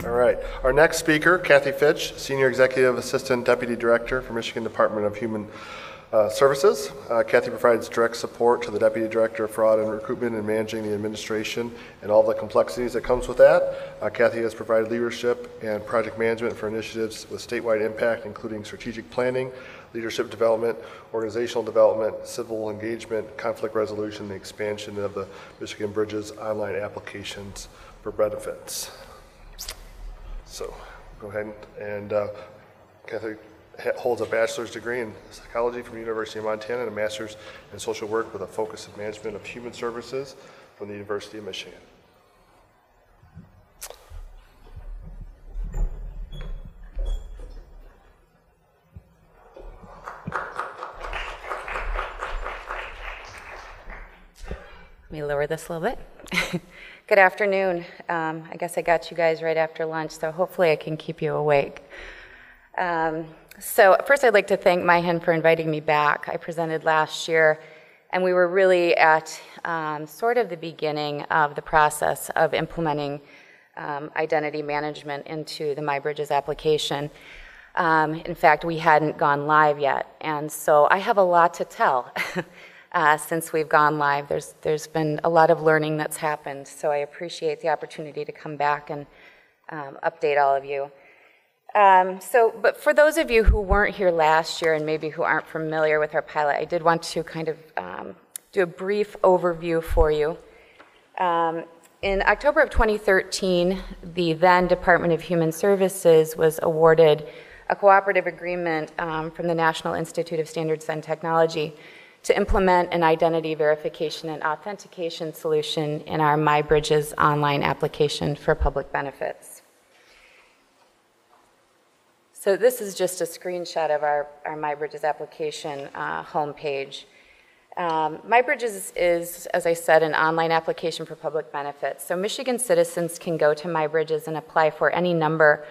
All right. Our next speaker, Kathy Fitch, Senior Executive Assistant Deputy Director for Michigan Department of Human Services. Kathy provides direct support to the Deputy Director of Fraud and Recruitment in managing the administration and all the complexities that comes with that. Kathy has provided leadership and project management for initiatives with statewide impact, including strategic planning, leadership development, organizational development, civil engagement, conflict resolution, and the expansion of the Michigan Bridges online applications for benefits. So go ahead and Kathy holds a bachelor's degree in psychology from the University of Montana and a master's in social work with a focus in management of human services from the University of Michigan. Let me lower this a little bit. Good afternoon. I guess I got you guys right after lunch, so hopefully I can keep you awake. So first I'd like to thank MiHIN for inviting me back. I presented last year, and we were really at sort of the beginning of the process of implementing identity management into the MyBridges application. In fact, we hadn't gone live yet, and so I have a lot to tell. Since we've gone live, there's been a lot of learning that's happened, so I appreciate the opportunity to come back and update all of you. But for those of you who weren't here last year and maybe who aren't familiar with our pilot, I did want to kind of do a brief overview for you. In October of 2013, the then Department of Human Services was awarded a cooperative agreement from the National Institute of Standards and Technology to implement an identity verification and authentication solution in our MyBridges online application for public benefits. So this is just a screenshot of our MyBridges application homepage. MyBridges is, as I said, an online application for public benefits. So Michigan citizens can go to MyBridges and apply for any number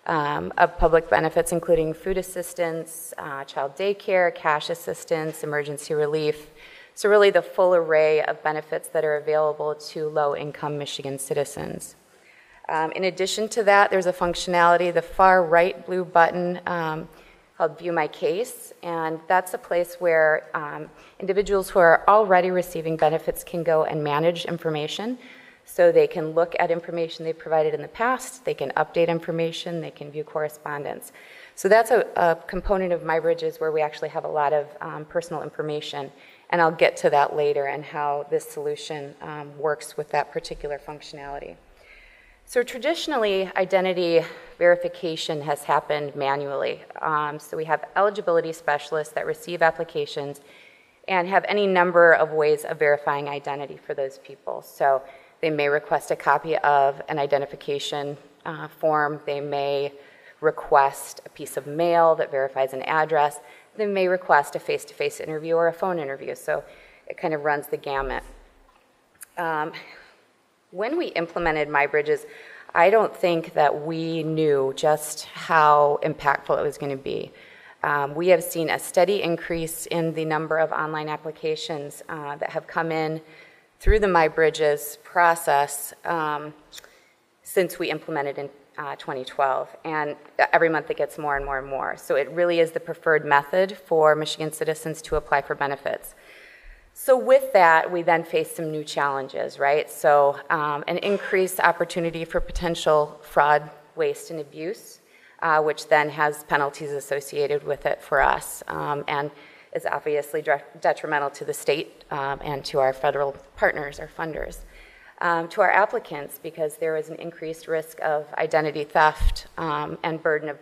of public benefits, including food assistance, child daycare, cash assistance, emergency relief. So really the full array of benefits that are available to low-income Michigan citizens. In addition to that, there's a functionality, the far right blue button called View My Case, and that's a place where individuals who are already receiving benefits can go and manage information. So they can look at information they've provided in the past, they can update information, they can view correspondence. So that's a component of MyBridges where we actually have a lot of personal information, and I'll get to that later and how this solution works with that particular functionality. So traditionally, identity verification has happened manually. So we have eligibility specialists that receive applications and have any number of ways of verifying identity for those people. So they may request a copy of an identification form. They may request a piece of mail that verifies an address. They may request a face-to-face interview or a phone interview. So it kind of runs the gamut. When we implemented MyBridges, I don't think that we knew just how impactful it was going to be. We have seen a steady increase in the number of online applications that have come in through the MyBridges process since we implemented in 2012. And every month it gets more and more and more. So it really is the preferred method for Michigan citizens to apply for benefits. So with that, we then face some new challenges, right? So an increased opportunity for potential fraud, waste, and abuse, which then has penalties associated with it for us, and is obviously detrimental to the state and to our federal partners or funders. To our applicants, because there is an increased risk of identity theft and burden of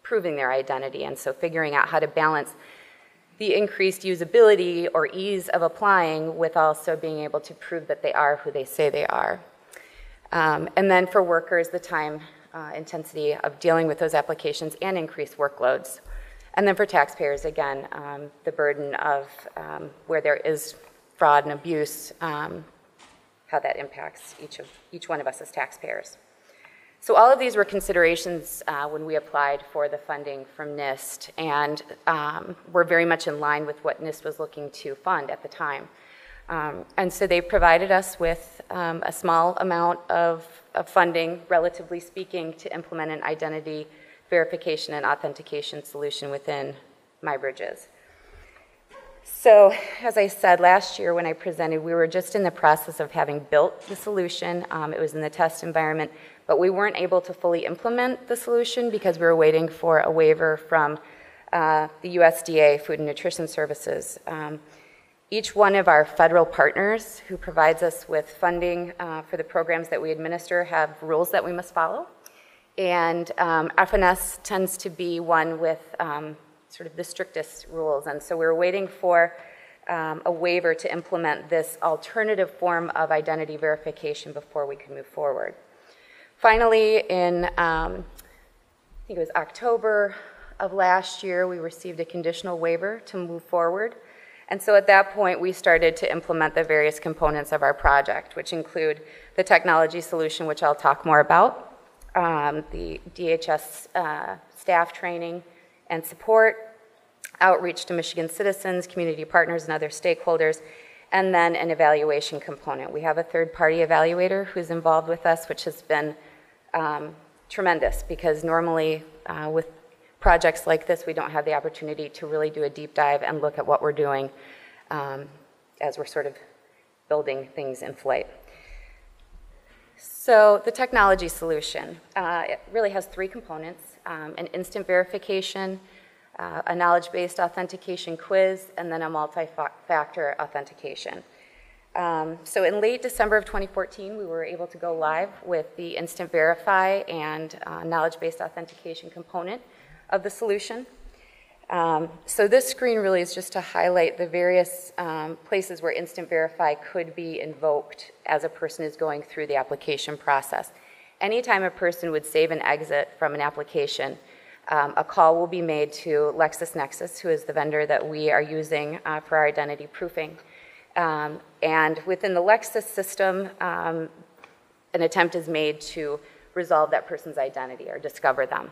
proving their identity, and so figuring out how to balance the increased usability or ease of applying with also being able to prove that they are who they say they are. And then for workers, the time intensity of dealing with those applications and increased workloads. And then for taxpayers, again, the burden of where there is fraud and abuse, how that impacts each one of us as taxpayers. So all of these were considerations when we applied for the funding from NIST, and were very much in line with what NIST was looking to fund at the time. And so they provided us with a small amount of funding, relatively speaking, to implement an identity verification and authentication solution within MyBridges. So, as I said last year when I presented, we were just in the process of having built the solution. It was in the test environment, but we weren't able to fully implement the solution because we were waiting for a waiver from the USDA, Food and Nutrition Services. Each one of our federal partners who provides us with funding for the programs that we administer have rules that we must follow. And FNS tends to be one with sort of the strictest rules. And so we were waiting for a waiver to implement this alternative form of identity verification before we could move forward. Finally, in I think it was October of last year, we received a conditional waiver to move forward. And so at that point, we started to implement the various components of our project, which include the technology solution, which I'll talk more about, the DHS staff training and support, outreach to Michigan citizens, community partners, and other stakeholders, and then an evaluation component. We have a third-party evaluator who's involved with us, which has been tremendous, because normally with projects like this, we don't have the opportunity to really do a deep dive and look at what we're doing as we're sort of building things in flight. So the technology solution, it really has three components, an instant verification, a knowledge-based authentication quiz, and then a multi-factor authentication. So in late December of 2014, we were able to go live with the Instant Verify and knowledge-based authentication component of the solution. So this screen really is just to highlight the various places where Instant Verify could be invoked as a person is going through the application process. Anytime a person would save and exit from an application, a call will be made to LexisNexis, who is the vendor that we are using for our identity proofing. And within the Lexis system, an attempt is made to resolve that person's identity or discover them.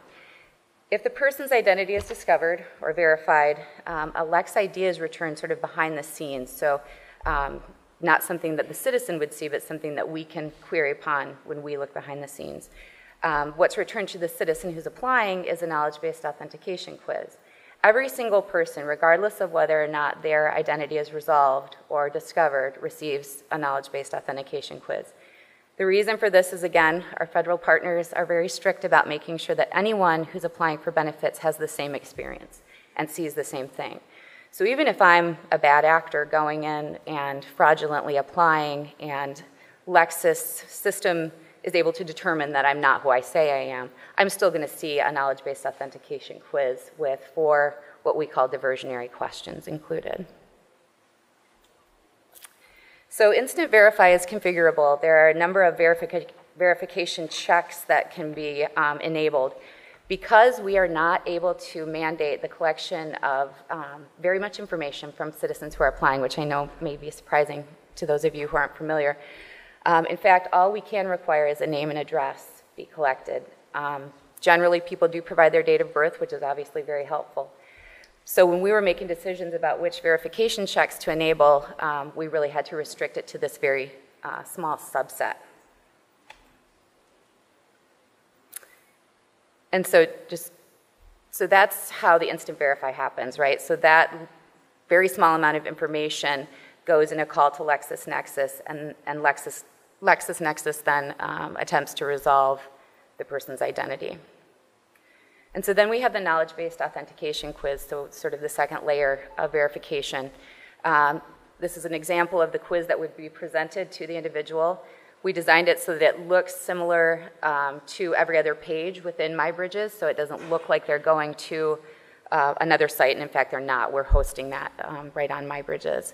If the person's identity is discovered or verified, a Lex ID is returned sort of behind the scenes, so not something that the citizen would see, but something that we can query upon when we look behind the scenes. What's returned to the citizen who's applying is a knowledge-based authentication quiz. Every single person, regardless of whether or not their identity is resolved or discovered, receives a knowledge-based authentication quiz. The reason for this is, again, our federal partners are very strict about making sure that anyone who's applying for benefits has the same experience and sees the same thing. So even if I'm a bad actor going in and fraudulently applying and Lexis system is able to determine that I'm not who I say I am, I'm still going to see a knowledge-based authentication quiz with 4 what we call diversionary questions included. So Instant Verify is configurable. There are a number of verification checks that can be enabled. Because we are not able to mandate the collection of very much information from citizens who are applying, which I know may be surprising to those of you who aren't familiar. In fact, all we can require is a name and address be collected. Generally, people do provide their date of birth, which is obviously very helpful. So when we were making decisions about which verification checks to enable, we really had to restrict it to this very small subset. And so that's how the Instant Verify happens, right? So that very small amount of information goes in a call to LexisNexis, and LexisNexis then attempts to resolve the person's identity. And so then we have the knowledge-based authentication quiz, so sort of the second layer of verification. This is an example of the quiz that would be presented to the individual. We designed it so that it looks similar to every other page within MyBridges, so it doesn't look like they're going to another site, and in fact they're not. We're hosting that right on MyBridges.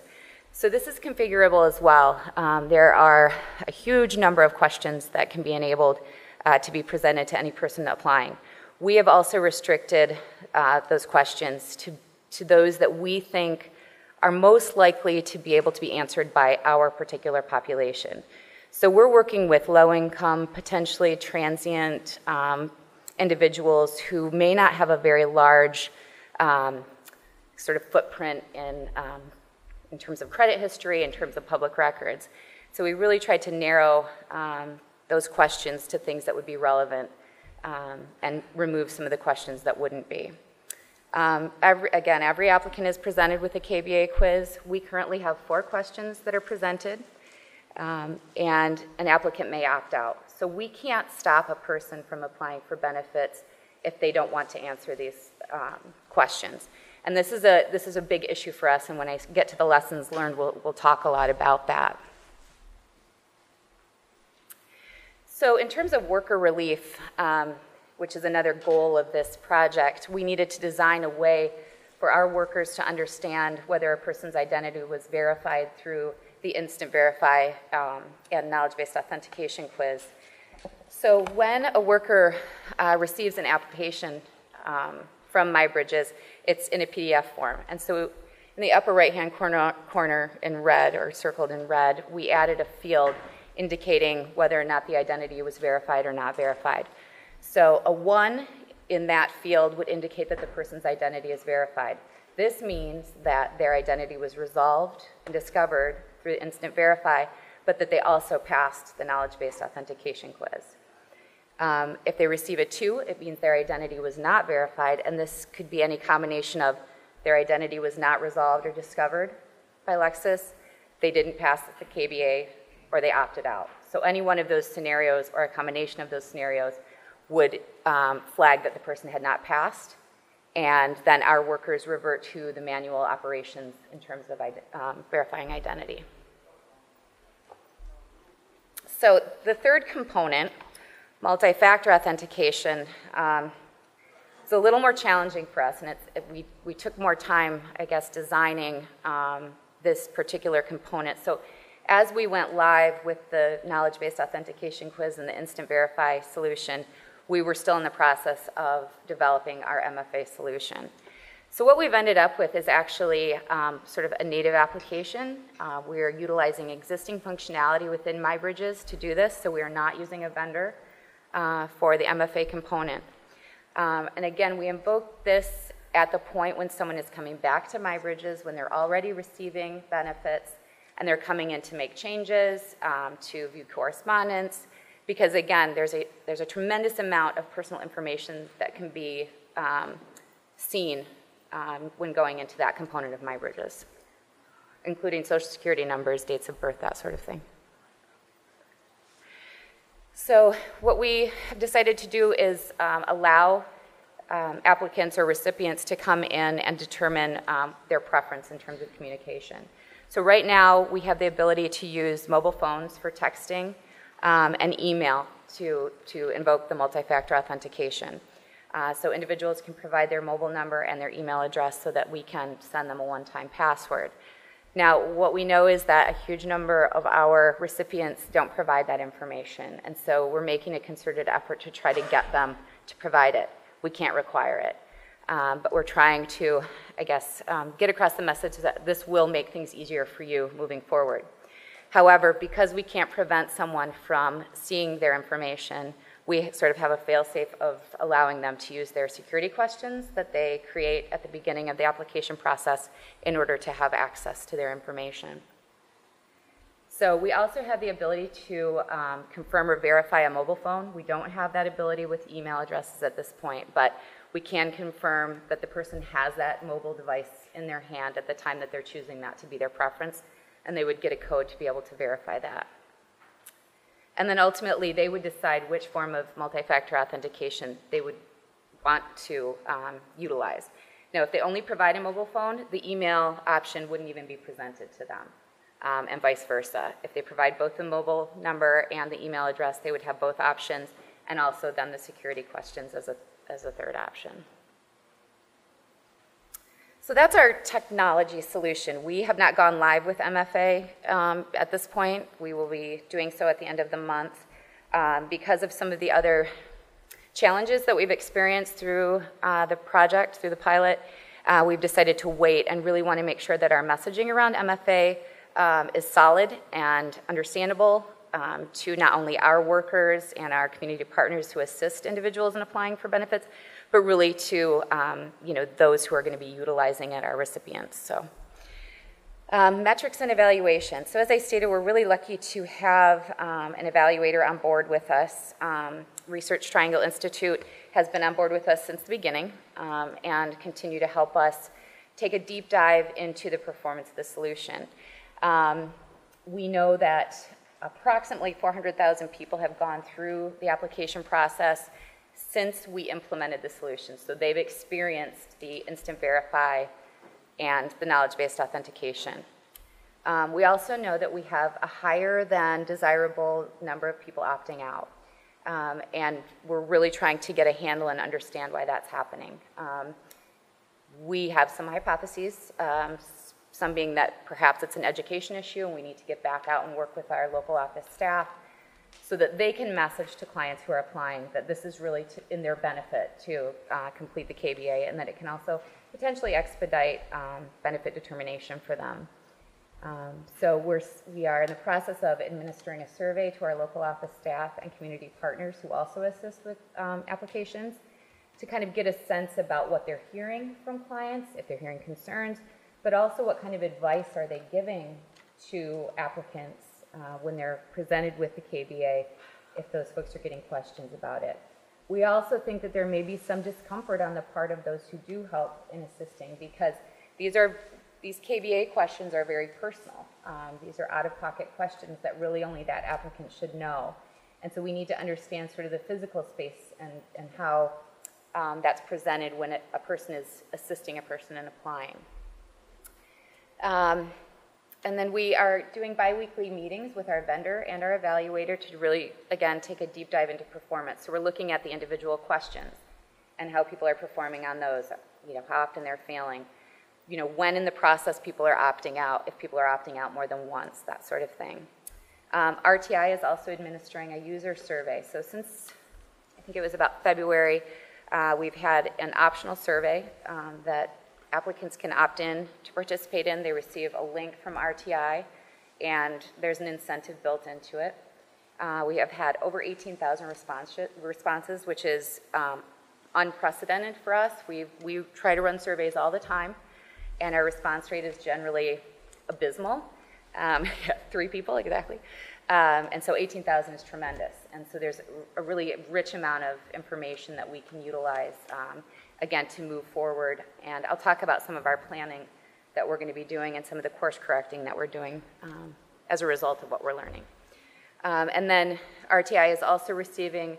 So this is configurable as well. There are a huge number of questions that can be enabled to be presented to any person applying. We have also restricted those questions to those that we think are most likely to be able to be answered by our particular population. So we're working with low-income, potentially transient individuals who may not have a very large sort of footprint in in terms of credit history, in terms of public records. So we really tried to narrow those questions to things that would be relevant and remove some of the questions that wouldn't be. Every applicant is presented with a KBA quiz. We currently have 4 questions that are presented, and an applicant may opt out. So we can't stop a person from applying for benefits if they don't want to answer these questions. And this is a big issue for us, and when I get to the lessons learned, we'll talk a lot about that. So in terms of worker relief, which is another goal of this project, we needed to design a way for our workers to understand whether a person's identity was verified through the Instant Verify and knowledge-based authentication quiz. So when a worker receives an application from MyBridges, it's in a PDF form. And so in the upper right-hand corner in red, or circled in red, we added a field indicating whether or not the identity was verified or not verified. So a 1 in that field would indicate that the person's identity is verified. This means that their identity was resolved and discovered through Instant Verify, but that they also passed the knowledge-based authentication quiz. If they receive a 2, it means their identity was not verified, and this could be any combination of their identity was not resolved or discovered by Lexis, they didn't pass the KBA, or they opted out. So any one of those scenarios, or a combination of those scenarios, would flag that the person had not passed, and then our workers revert to the manual operations in terms of verifying identity. So the third component, multi-factor authentication, is a little more challenging for us, and we took more time, I guess, designing this particular component. So as we went live with the knowledge-based authentication quiz and the Instant Verify solution, we were still in the process of developing our MFA solution. So what we've ended up with is actually sort of a native application. We are utilizing existing functionality within MyBridges to do this, so we are not using a vendor for the MFA component. And again, we invoke this at the point when someone is coming back to MyBridges, when they're already receiving benefits, and they're coming in to make changes, to view correspondence, because again, there's a tremendous amount of personal information that can be seen when going into that component of MyBridges, including social security numbers, dates of birth, that sort of thing. So what we have decided to do is allow applicants or recipients to come in and determine their preference in terms of communication. So right now, we have the ability to use mobile phones for texting and email to invoke the multi-factor authentication. So individuals can provide their mobile number and their email address so that we can send them a one-time password. Now, what we know is that a huge number of our recipients don't provide that information, and so we're making a concerted effort to try to get them to provide it. We can't require it, but we're trying to, I guess, get across the message that this will make things easier for you moving forward. However, because we can't prevent someone from seeing their information, we sort of have a fail-safe of allowing them to use their security questions that they create at the beginning of the application process in order to have access to their information. So we also have the ability to confirm or verify a mobile phone. We don't have that ability with email addresses at this point, but we can confirm that the person has that mobile device in their hand at the time that they're choosing that to be their preference, and they would get a code to be able to verify that. And then ultimately, they would decide which form of multi-factor authentication they would want to utilize. Now, if they only provide a mobile phone, the email option wouldn't even be presented to them, and vice versa. If they provide both the mobile number and the email address, they would have both options, and also then the security questions as a third option. So that's our technology solution. We have not gone live with MFA at this point. We will be doing so at the end of the month. Because of some of the other challenges that we've experienced through the project, through the pilot, we've decided to wait and really want to make sure that our messaging around MFA is solid and understandable to not only our workers and our community partners who assist individuals in applying for benefits, but really to those who are going to be utilizing it, our recipients. So Metrics and evaluation. So as I stated, we're really lucky to have an evaluator on board with us. Research Triangle Institute has been on board with us since the beginning and continue to help us take a deep dive into the performance of the solution. We know that approximately 400,000 people have gone through the application process since we implemented the solution. So they've experienced the Instant Verify and the knowledge-based authentication. We also know that we have a higher than desirable number of people opting out. And we're really trying to get a handle and understand why that's happening. We have some hypotheses, some being that perhaps it's an education issue and we need to get back out and work with our local office staff so that they can message to clients who are applying that this is really in their benefit to complete the KBA, and that it can also potentially expedite benefit determination for them. So we are in the process of administering a survey to our local office staff and community partners who also assist with applications to kind of get a sense about what they're hearing from clients, if they're hearing concerns, but also what kind of advice are they giving to applicants when they're presented with the KBA, if those folks are getting questions about it. We also think that there may be some discomfort on the part of those who do help in assisting, because these KBA questions are very personal. These are out-of-pocket questions that really only that applicant should know. And so we need to understand sort of the physical space and how that's presented when a person is assisting a person in applying. And then we are doing bi-weekly meetings with our vendor and our evaluator to really, again, take a deep dive into performance. So we're looking at the individual questions and how people are performing on those, how often they're failing, when in the process people are opting out, if people are opting out more than once, that sort of thing. RTI is also administering a user survey. So since, I think it was about February, we've had an optional survey that applicants can opt in to participate in. They receive a link from RTI, and there's an incentive built into it. We have had over 18,000 responses, which is unprecedented for us. We try to run surveys all the time, and our response rate is generally abysmal. 3 people, exactly. And so 18,000 is tremendous. And so there's a really rich amount of information that we can utilize again, to move forward. And I'll talk about some of our planning that we're going to be doing and some of the course correcting that we're doing as a result of what we're learning. And then RTI is also receiving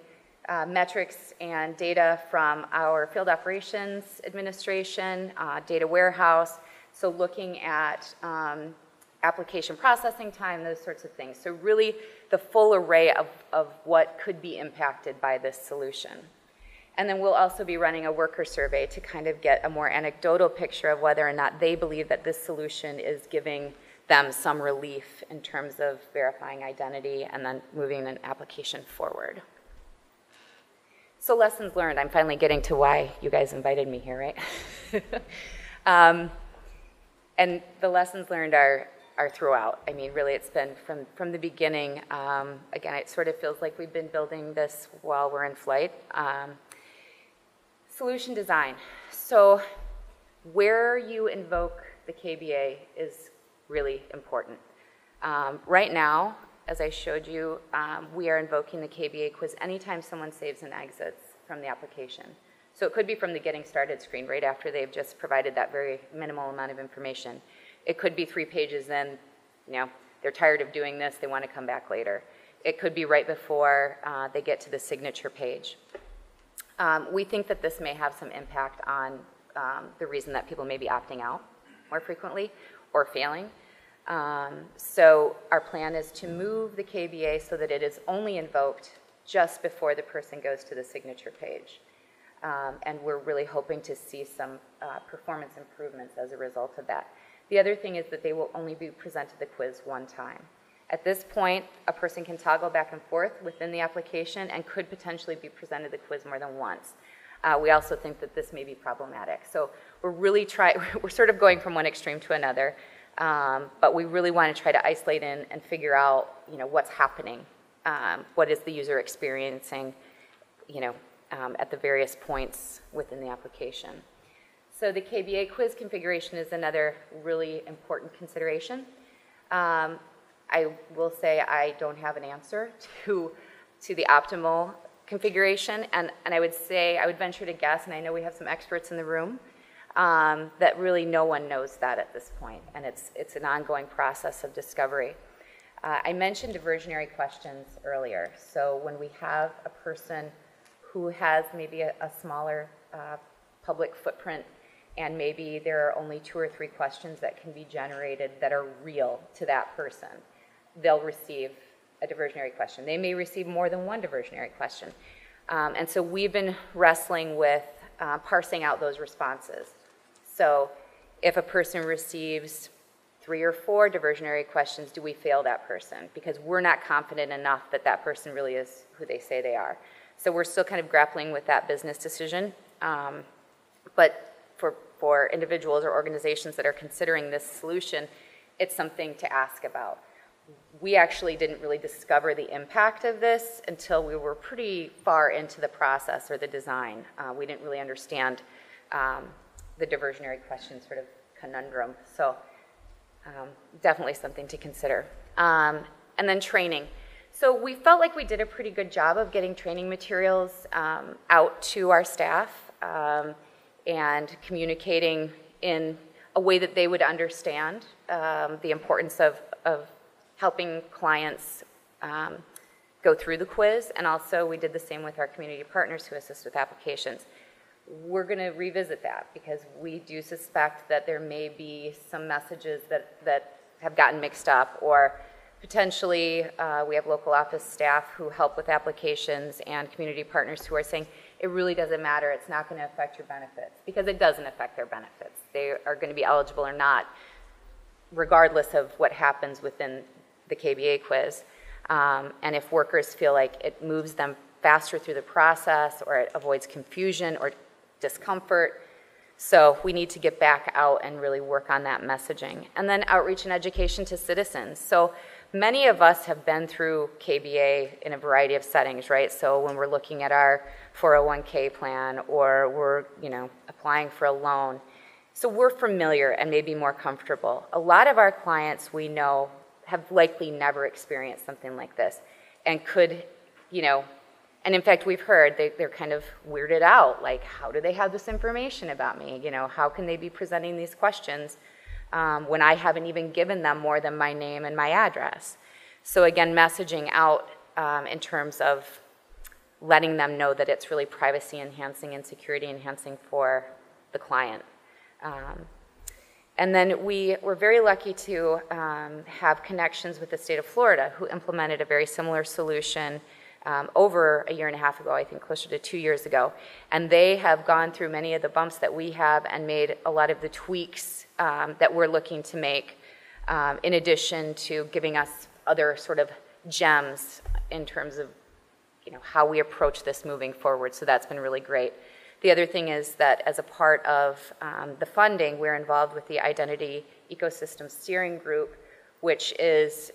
metrics and data from our field operations administration, data warehouse, so looking at application processing time, those sorts of things. So really the full array of what could be impacted by this solution. And then we'll also be running a worker survey to kind of get a more anecdotal picture of whether or not they believe that this solution is giving them some relief in terms of verifying identity and then moving an application forward. So lessons learned. I'm finally getting to why you guys invited me here, right? And the lessons learned are throughout. I mean, really, it's been from the beginning. Again, it sort of feels like we've been building this while we're in flight. Solution design. So where you invoke the KBA is really important. Right now, as I showed you, we are invoking the KBA quiz anytime someone saves and exits from the application. So it could be from the getting started screen right after they've just provided that very minimal amount of information. It could be 3 pages in, they're tired of doing this, they want to come back later. It could be right before they get to the signature page. We think that this may have some impact on the reason that people may be opting out more frequently or failing. So our plan is to move the KBA so that it is only invoked just before the person goes to the signature page. And we're really hoping to see some performance improvements as a result of that. The other thing is that they will only be presented the quiz 1 time. At this point, a person can toggle back and forth within the application and could potentially be presented the quiz more than once. We also think that this may be problematic. So we're sort of going from one extreme to another, but we really want to try to isolate in and figure out, what's happening. What is the user experiencing, at the various points within the application. So the KBA quiz configuration is another really important consideration. I will say I don't have an answer to the optimal configuration, and I would say, I would venture to guess, and I know we have some experts in the room, that really no one knows that at this point, and it's an ongoing process of discovery. I mentioned diversionary questions earlier, so when we have a person who has maybe a smaller public footprint, and maybe there are only 2 or 3 questions that can be generated that are real to that person, they'll receive a diversionary question. They may receive more than 1 diversionary question. And so we've been wrestling with parsing out those responses. So if a person receives 3 or 4 diversionary questions, do we fail that person? Because we're not confident enough that that person really is who they say they are. So we're still kind of grappling with that business decision. But for individuals or organizations that are considering this solution, it's something to ask about. We actually didn't really discover the impact of this until we were pretty far into the process or the design. We didn't really understand the diversionary question sort of conundrum. So definitely something to consider. And then training. So we felt like we did a pretty good job of getting training materials out to our staff and communicating in a way that they would understand the importance of helping clients go through the quiz, and also we did the same with our community partners who assist with applications. We're going to revisit that because we do suspect that there may be some messages that have gotten mixed up, or potentially we have local office staff who help with applications and community partners who are saying it really doesn't matter, it's not going to affect your benefits, because it doesn't affect their benefits. They are going to be eligible or not regardless of what happens within the KBA quiz. And if workers feel like it moves them faster through the process, or it avoids confusion or discomfort. So we need to get back out and really work on that messaging. And then outreach and education to citizens. So many of us have been through KBA in a variety of settings, right? So when we're looking at our 401k plan, or we're applying for a loan, so we're familiar and maybe more comfortable. A lot of our clients we know have likely never experienced something like this, and could, and in fact we've heard they're kind of weirded out, like, how do they have this information about me? How can they be presenting these questions when I haven't even given them more than my name and my address? So again, messaging out in terms of letting them know that it's really privacy enhancing and security enhancing for the client. And then we were very lucky to have connections with the state of Florida, who implemented a very similar solution over 1.5 years ago, I think closer to 2 years ago. And they have gone through many of the bumps that we have and made a lot of the tweaks that we're looking to make, in addition to giving us other sort of gems in terms of how we approach this moving forward. So that's been really great. The other thing is that as a part of the funding, we're involved with the Identity Ecosystem Steering Group, which is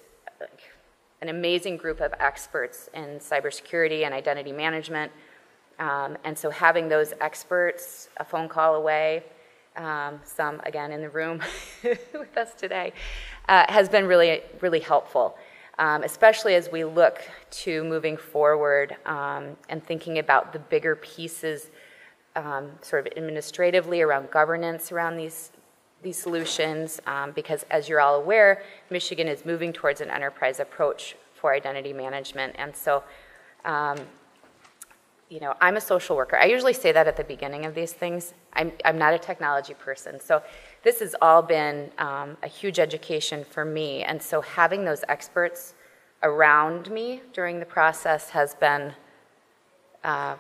an amazing group of experts in cybersecurity and identity management. And so having those experts a phone call away, some again in the room with us today, has been really, really helpful. Especially as we look to moving forward and thinking about the bigger pieces sort of administratively around governance around these solutions, because as you're all aware, Michigan is moving towards an enterprise approach for identity management. And so, I'm a social worker. I usually say that at the beginning of these things. I'm not a technology person. So this has all been a huge education for me. And so having those experts around me during the process has been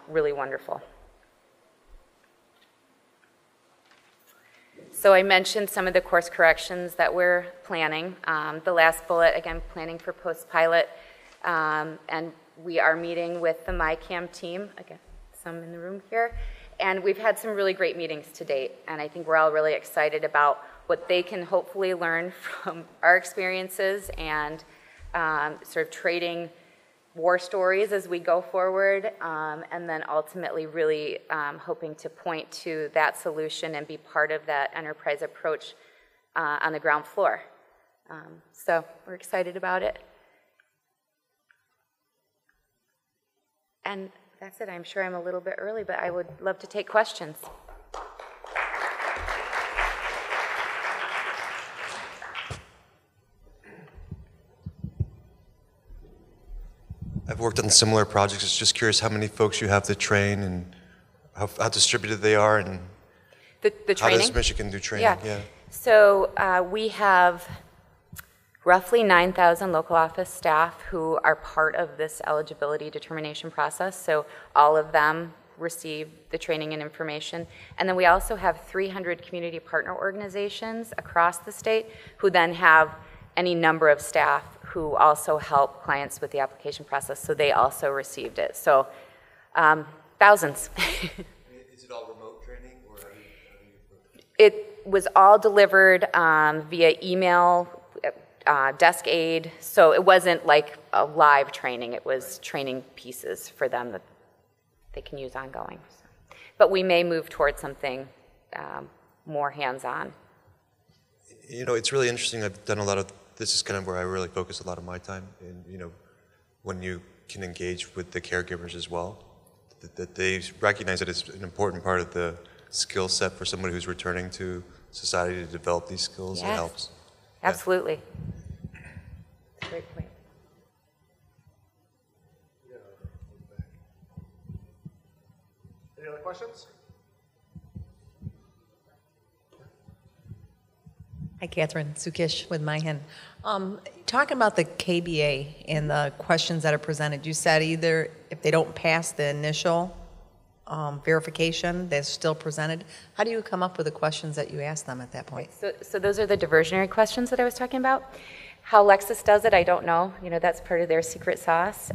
really wonderful. So I mentioned some of the course corrections that we're planning. The last bullet, again, planning for post-pilot. And we are meeting with the MyCam team, again, some in the room here. And we've had some really great meetings to date. And I think we're all really excited about what they can hopefully learn from our experiences, and sort of trading war stories as we go forward, and then ultimately really hoping to point to that solution and be part of that enterprise approach on the ground floor. So we're excited about it. And that's it. I'm sure I'm a little bit early, but I would love to take questions. I've worked on similar projects. It's just curious how many folks you have to train and how distributed they are, and The training? how does Michigan do training? Yeah. So we have roughly 9,000 local office staff who are part of this eligibility determination process. So all of them receive the training and information. And then we also have 300 community partner organizations across the state who then have any number of staff who also help clients with the application process. So they also received it. So thousands. Is it all remote training? Or It was all delivered via email, desk aid, so it wasn't like a live training. It was training pieces for them that they can use ongoing. So. But we may move towards something more hands-on. You know, it's really interesting. I've done a lot of, this is kind of where I really focus a lot of my time, and you know, when you can engage with the caregivers as well, that they recognize that it's an important part of the skill set for somebody who's returning to society to develop these skills. Yes. It helps. Absolutely. Great point. Any other questions? Hi, Catherine Sukish with MiHIN. Talking about the KBA and the questions that are presented, you said either if they don't pass the initial verification, they're still presented. How do you come up with the questions that you ask them at that point? So those are the diversionary questions that I was talking about. How Lexis does it, I don't know. You know, that's part of their secret sauce.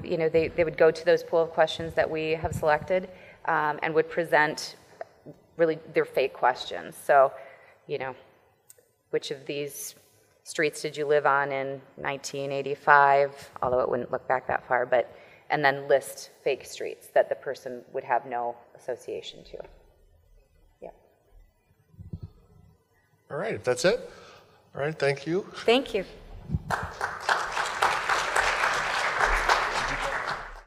You know, they would go to those pool of questions that we have selected and would present really their fake questions. So, you know, which of these streets did you live on in 1985? Although it wouldn't look back that far, but, and then list fake streets that the person would have no association to. Yeah. All right, if that's it. All right, thank you. Thank you.